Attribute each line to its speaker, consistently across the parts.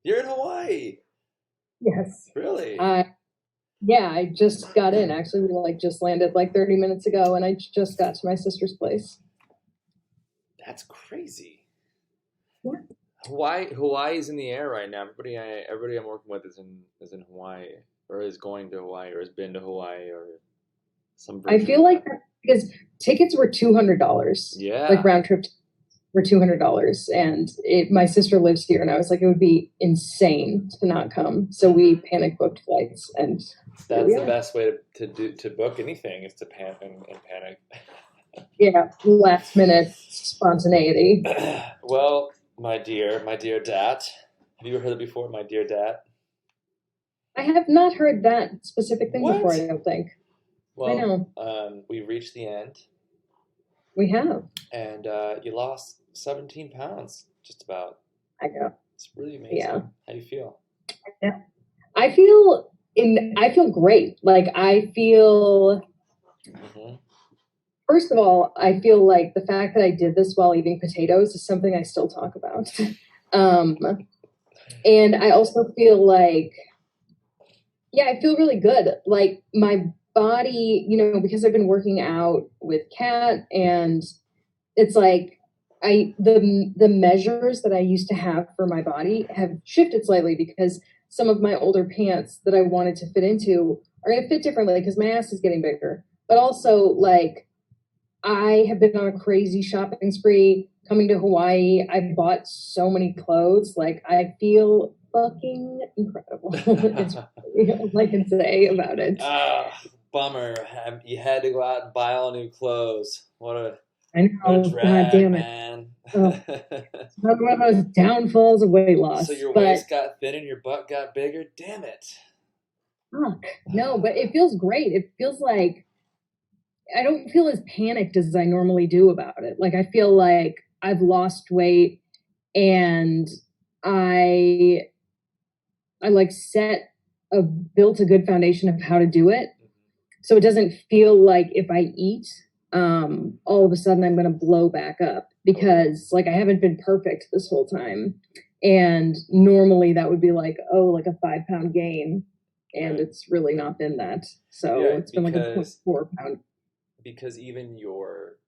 Speaker 1: You're in Hawaii.
Speaker 2: Yes.
Speaker 1: Really?
Speaker 2: Uh, yeah, I just got in. Actually, we like just landed like 30 minutes ago, and I just got to my sister's place.
Speaker 1: That's crazy.
Speaker 2: Yeah.
Speaker 1: Hawaii is in the air right now. Everybody I'm working with is in Hawaii or is going to Hawaii or has been to Hawaii or some
Speaker 2: I
Speaker 1: version
Speaker 2: feel
Speaker 1: of
Speaker 2: like
Speaker 1: that.
Speaker 2: because tickets were $200, like
Speaker 1: Yeah.
Speaker 2: round trip were $200, and my sister lives here, and I was like, it would be insane to not come. So we panic booked flights, and here
Speaker 1: That's
Speaker 2: we
Speaker 1: the
Speaker 2: are.
Speaker 1: best way to book anything is to and panic.
Speaker 2: Yeah, last minute spontaneity.
Speaker 1: Well, my dear Dat. Have you ever heard it before, my dear Dat?
Speaker 2: I have not heard that specific thing before,
Speaker 1: What?
Speaker 2: I don't think. I
Speaker 1: Well,
Speaker 2: know.
Speaker 1: we reached the end,
Speaker 2: We have.
Speaker 1: and you lost 17 pounds, just about.
Speaker 2: I know.
Speaker 1: It's really
Speaker 2: Yeah.
Speaker 1: amazing. How do you feel?
Speaker 2: Yeah. I feel great. Like I feel
Speaker 1: Hmm.
Speaker 2: first of all, I feel like the fact that I did this while eating potatoes is something I still talk about. um and I also feel like yeah, I feel really good. Like my body, because I've been working out with Kat, and it's like the measures that I used to have for my body have shifted slightly because some of my older pants that I wanted to fit into are going to fit differently because my ass is getting bigger. But also, like, I have been on a crazy shopping spree coming to Hawaii. I bought so many clothes. Like, I feel fucking incredible. It's really all I can say about it.
Speaker 1: Ah, bummer. You had to go out and buy all new clothes.
Speaker 2: I
Speaker 1: What a
Speaker 2: know, god
Speaker 1: drag,
Speaker 2: damn it.
Speaker 1: man.
Speaker 2: Oh, it's one of those downfalls of weight
Speaker 1: So
Speaker 2: loss.
Speaker 1: your
Speaker 2: But
Speaker 1: waist got thin and your butt got bigger? Damn it.
Speaker 2: fuck, no, but it feels great. It feels like I don't feel as panicked as I normally do about it. Like I feel like I've lost weight, and I I like built a good foundation of how to do it. So it doesn't feel like if I eat, all of a sudden I'm going to blow back up because like I haven't been perfect this whole time. And normally that would be like, oh, like a 5 pound gain. And
Speaker 1: Right.
Speaker 2: it's really not been that. So
Speaker 1: Yeah,
Speaker 2: it's been like a 0.4 pound.
Speaker 1: because even your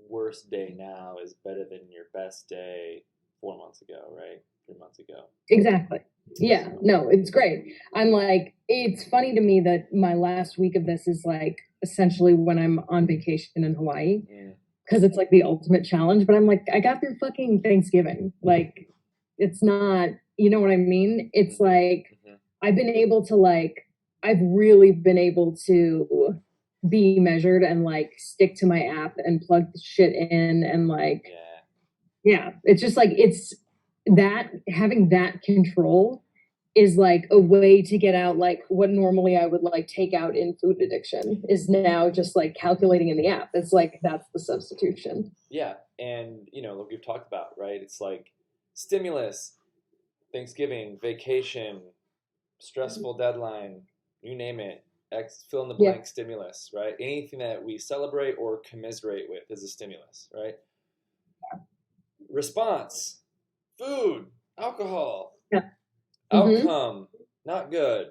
Speaker 1: worst day now is better than your best day 4 months ago, right? 3 months ago.
Speaker 2: Exactly. Yeah,
Speaker 1: So,
Speaker 2: no, it's great. I'm like, it's funny to me that my last week of this is like essentially when I'm on vacation in Hawaii
Speaker 1: mm,
Speaker 2: because it's like the ultimate challenge. But I'm like, I got through fucking Thanksgiving. Like, it's not, you know what I mean? It's like,
Speaker 1: mhm.
Speaker 2: I've been able to, like, I've really been able to be measured and like stick to my app and plug the shit in and like,
Speaker 1: Yeah.
Speaker 2: yeah, it's just like, it's that having that control is like a way to get out like what normally I would like take out in food addiction is now just like calculating in the app. It's like that's the substitution.
Speaker 1: Yeah, and like we've talked about, right? It's like stimulus, Thanksgiving, vacation, stressful deadline, you name it. X fill in the
Speaker 2: Yeah.
Speaker 1: blank stimulus, right? Anything that we celebrate or commiserate with is a stimulus, right? Response, food, alcohol.
Speaker 2: Yeah. Mm-hmm.
Speaker 1: Outcome, not good.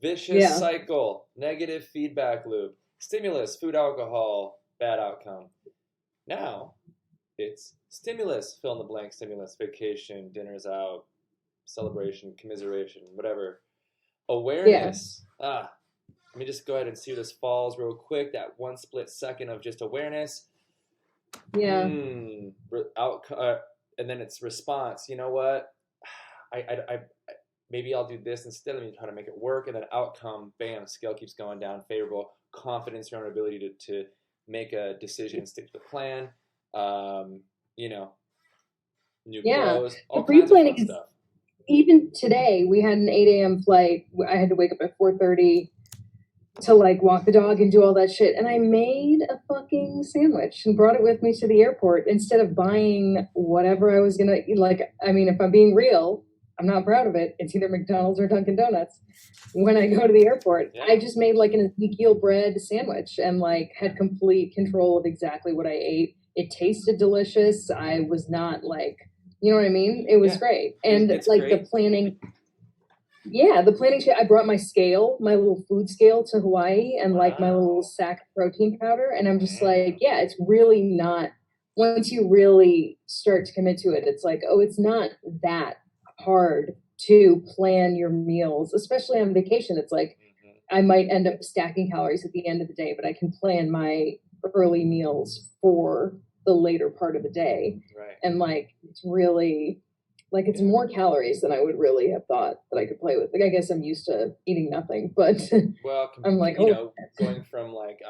Speaker 1: Vicious
Speaker 2: Yeah.
Speaker 1: cycle, negative feedback loop. Stimulus, food, alcohol, bad outcome. Now it's stimulus, fill in the blank stimulus, vacation, dinners out, celebration, commiseration, whatever.
Speaker 2: Yeah.
Speaker 1: Awareness. Let me just go ahead and see where this falls real quick. That one split second of just awareness.
Speaker 2: Yeah.
Speaker 1: Out, and then it's response. You know what? I maybe I'll do this instead. Let me try to make it work. And then outcome, bam, scale keeps going down, favorable. Confidence in your own ability to make a decision and stick to the plan. Um, you know, new
Speaker 2: Yeah.
Speaker 1: clothes,
Speaker 2: The
Speaker 1: all kinds of
Speaker 2: pre-planning
Speaker 1: fun
Speaker 2: is
Speaker 1: stuff.
Speaker 2: even today we had an 8 a.m. flight. I had to wake up at 4:30 to like walk the dog and do all that shit. And I made a fucking sandwich and brought it with me to the airport instead of buying whatever I was gonna eat. Like, I mean, if I'm being real, I'm not proud of it. It's either McDonald's or Dunkin' Donuts. When I go to the airport,
Speaker 1: Yeah.
Speaker 2: I just made like an Ezekiel bread sandwich and like had complete control of exactly what I ate. It tasted delicious. I was not like You know what I mean? It was
Speaker 1: Yeah,
Speaker 2: great. And
Speaker 1: it's
Speaker 2: like the
Speaker 1: great.
Speaker 2: planning, yeah, the planning, I brought my scale, my little food scale to Hawaii and like my little
Speaker 1: Wow.
Speaker 2: sack of protein powder. And I'm just like,
Speaker 1: Man.
Speaker 2: yeah, it's really not, once you really start to commit to it, it's like, oh, it's not that hard to plan your meals, especially on vacation. It's like,
Speaker 1: Hmm.
Speaker 2: I might end up stacking calories at the end of the day, but I can plan my early meals for the later part of the day.
Speaker 1: Right.
Speaker 2: And like, it's really, like, it's
Speaker 1: Yeah.
Speaker 2: more calories than I would really have thought that I could play with. Like, I guess I'm used to eating nothing, but
Speaker 1: Well,
Speaker 2: I'm like,
Speaker 1: you
Speaker 2: oh,
Speaker 1: know, going from like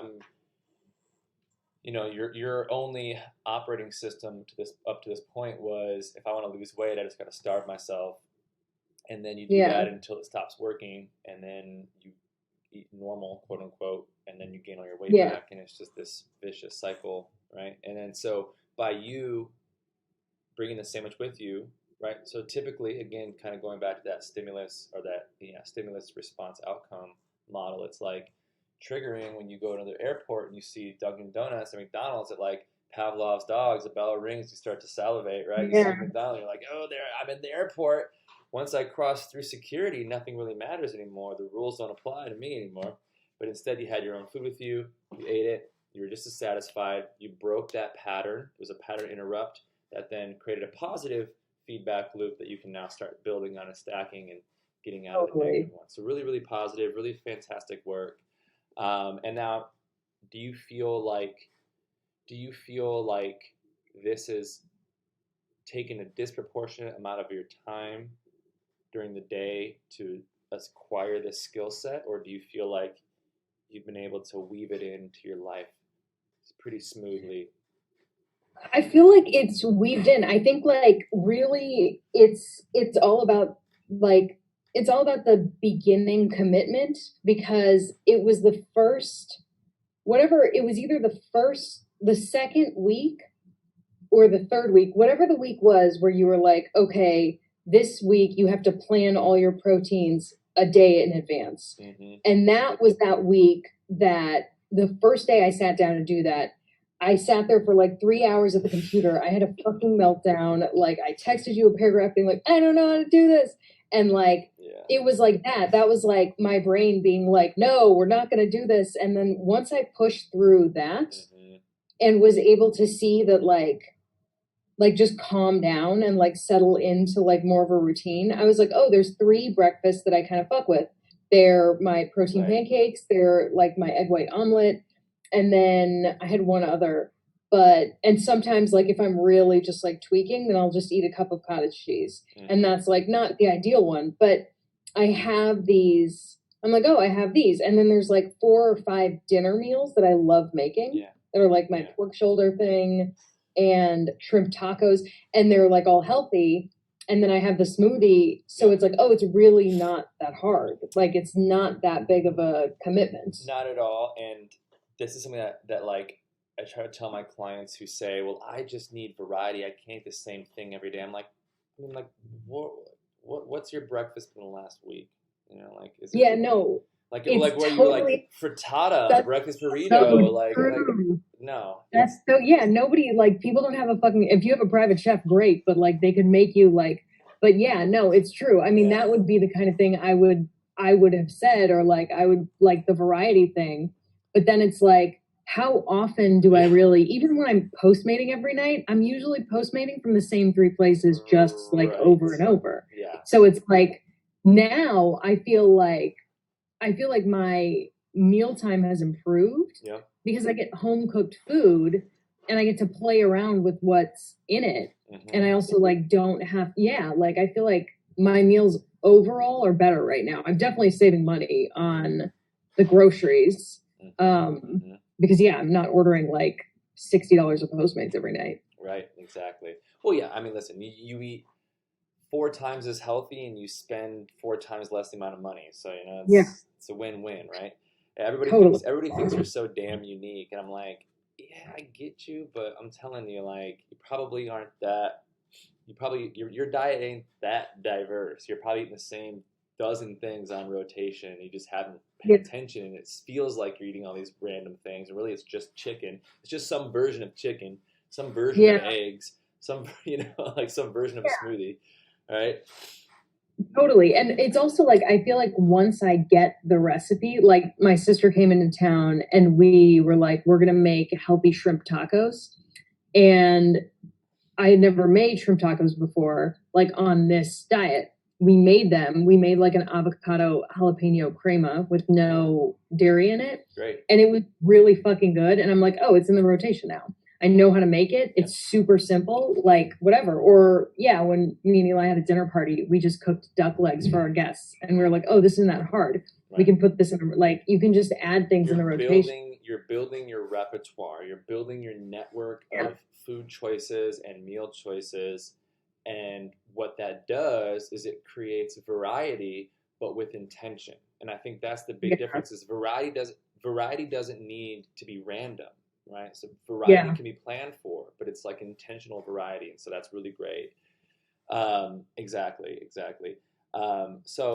Speaker 1: you know, your only operating system to this up to this point was if I want to lose weight, I just got to starve myself, and then you do
Speaker 2: yeah,
Speaker 1: that until it stops working, and then you eat normal, quote unquote, and then you gain all your weight
Speaker 2: yeah,
Speaker 1: back, and it's just this vicious cycle, right? And then so by you bringing the sandwich with you, right? So typically, again, kind of going back to that stimulus or that stimulus response outcome model, it's like triggering when you go to the airport and you see Dunkin' Donuts or McDonald's at like Pavlov's dogs, the bell rings, you start to salivate, right? You see
Speaker 2: yeah,
Speaker 1: McDonald's, you're like, oh, there, I'm in the airport. Once I cross through security, nothing really matters anymore. The rules don't apply to me anymore. But instead, you had your own food with you, you ate it, you were just as satisfied, you broke that pattern. It was a pattern interrupt that then created a positive feedback loop that you can now start building on and stacking and getting out of the negative
Speaker 2: totally.
Speaker 1: one. So really, really positive, really fantastic work. And now, do you feel like this is taken a disproportionate amount of your time during the day to acquire this skill set, or do you feel like you've been able to weave it into your life pretty smoothly?
Speaker 2: I feel like it's weaved in. I think like really it's all about like it's all about the beginning commitment because it was the first whatever it was either the second week or the third week, whatever the week was where you were like, okay, this week you have to plan all your proteins a day in advance.
Speaker 1: Mm-hmm.
Speaker 2: And that was that week that the first day I sat down to do that, I sat there for like 3 hours at the computer. I had a fucking meltdown. Like I texted you a paragraph being like, I don't know how to do this. And like
Speaker 1: Yeah.
Speaker 2: it was like that. That was like my brain being like, no, we're not gonna do this. And then once I pushed through that
Speaker 1: Mm-hmm.
Speaker 2: and was able to see that like just calm down and like settle into like more of a routine. I was like, oh, there's 3 breakfasts that I kind of fuck with. They're my protein
Speaker 1: Right.
Speaker 2: pancakes, they're like my egg white omelet, and then I had one other. But and sometimes like if I'm really just like tweaking, then I'll just eat a cup of cottage cheese. And
Speaker 1: Mm-hmm.
Speaker 2: that's like not the ideal one, but I have these. I'm like, oh, I have these. And then there's like 4 or 5 dinner meals that I love making
Speaker 1: Yeah.
Speaker 2: that are like my
Speaker 1: Yeah.
Speaker 2: pork shoulder thing and shrimp tacos, and they're like all healthy. And then I have the smoothie, so
Speaker 1: Yeah.
Speaker 2: it's like, oh, it's really not that hard. Like it's not that big of a commitment.
Speaker 1: Not at all. And this is something that like I try to tell my clients who say, well, I just need variety. I can't eat the same thing every day. I'm like, I mean, like, what's your breakfast in the last week? You know, like, is it
Speaker 2: Yeah, no,
Speaker 1: like
Speaker 2: it's
Speaker 1: where you like
Speaker 2: totally
Speaker 1: frittata, a
Speaker 2: that's
Speaker 1: breakfast burrito,
Speaker 2: so
Speaker 1: like
Speaker 2: true.
Speaker 1: no,
Speaker 2: That's
Speaker 1: it's
Speaker 2: so yeah. Nobody like people don't have a fucking. If you have a private chef, great, but like they could make you like. But yeah, no, it's true. I mean,
Speaker 1: yeah,
Speaker 2: that would be the kind of thing I would have said, or like I would like the variety thing. But then it's like, how often do I
Speaker 1: yeah,
Speaker 2: really? Even when I'm postmating every night, I'm usually postmating from the same 3 places, just like
Speaker 1: right,
Speaker 2: over and over.
Speaker 1: yeah,
Speaker 2: So it's like now I feel like my mealtime has improved
Speaker 1: yeah,
Speaker 2: because I get home cooked food and I get to play around with what's in it. And I
Speaker 1: mm-hmm.
Speaker 2: also like don't have, yeah, like I feel like my meals overall are better right now. I'm definitely saving money on the groceries.
Speaker 1: Mm-hmm. Mm-hmm.
Speaker 2: Because yeah, I'm not ordering like $60 of Postmates every night.
Speaker 1: Right, exactly. Well, yeah, I mean, listen, you eat 4 times as healthy and you spend 4 times less the amount of money. So
Speaker 2: Yeah,
Speaker 1: it's a win-win, right?
Speaker 2: totally.
Speaker 1: Everybody thinks you're so damn unique, and I'm like, yeah, I get you, but I'm telling you, like, you probably aren't that. You probably your diet ain't that diverse. You're probably eating the same dozen things on rotation. You just haven't paid
Speaker 2: Yeah,
Speaker 1: attention, and it feels like you're eating all these random things. And really, it's just chicken. It's just some version of chicken, some version of
Speaker 2: yeah,
Speaker 1: eggs, some like some version of a smoothie, right?
Speaker 2: Totally. And it's also like, I feel like once I get the recipe, like my sister came into town and we were like, we're going to make healthy shrimp tacos. And I had never made shrimp tacos before, like on this diet. We made them. We made like an avocado jalapeno crema with no dairy in it.
Speaker 1: Great.
Speaker 2: And it was really fucking good. And I'm like, oh, it's in the rotation now. I know how to make it. It's super simple, like whatever. Or yeah, when me and Eli had a dinner party, we just cooked duck legs for our guests. And we were like, oh, this isn't that hard. Right. We can put this in, like, you can just add things in the rotation.
Speaker 1: You're building your repertoire. You're building your network of food choices and meal choices. And what that does is it creates variety, but with intention. And I think that's the big difference is variety doesn't need to be random, right? So variety can be planned for, but it's like intentional variety. And so that's really great. Exactly. So